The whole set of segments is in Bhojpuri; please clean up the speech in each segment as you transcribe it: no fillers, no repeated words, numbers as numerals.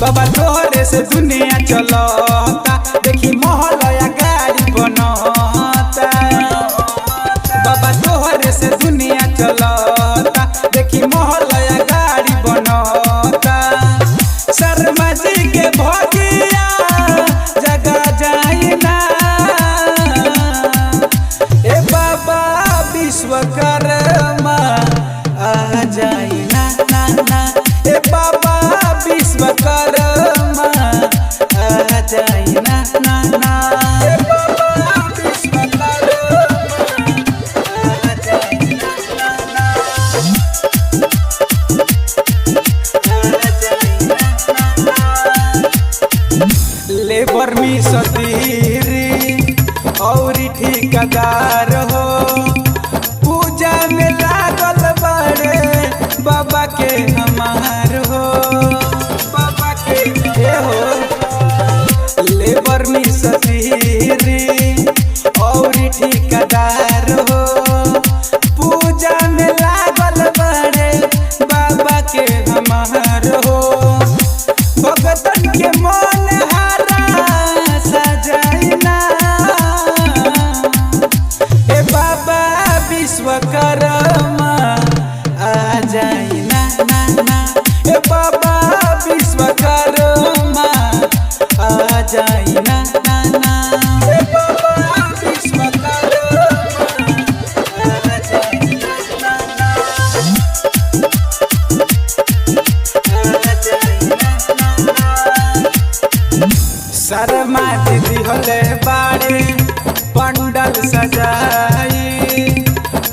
बाबा तोहरे से दुनिया चलता, देखी मोहल्ला गाड़ी बनता। बाबा तोहरे से दुनिया चलता, देखी मोहल्ला गाड़ी बनता। शर्मा जी के भगिया जगा जाइना, ए बाबा विश्वकर्मा आ जाइना ना ना, ए बाबा विश्वकर्मा आ जाइना ना ना, ए बाबा विश्वकर्मा आ जाइना ना ना, आ जाइना ना ना। लेबर में सतीरी और ठिकादार हो, पूजा में लागल बड़े बाबा के हमार हो, बाबा के हो। लेबर में सतीरी और ठिकादार हो, पूजा में लागल बड़े बाबा के हमार हो। भगतन के मन हारा सजाइना, ए बाबा विश्वकर्मा आ जाइना ना ना, ए बाबा विश्वकर्मा आ जाइना ना ना, ए बाबा विश्वकर्मा आ जाइना ना ना, आ जाइना ना ना। शर्मा दीदी होले बाड़े पंडल सजाई,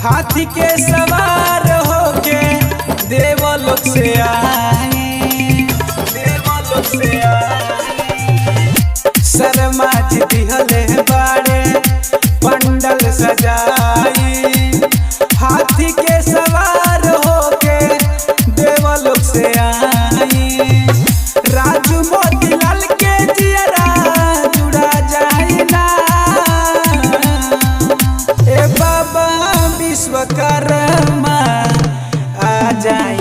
हाथी के सवार होके देवलोक से आई, देवलोक से आई। शर्मा दीदी होले बाड़े पंडल सजाई, हाथी के सवार होके देवलोक से आई। राजू मोतीलाल के जियरा जुड़ा जाइना, ए बाबा विश्वकर्मा आ जाए।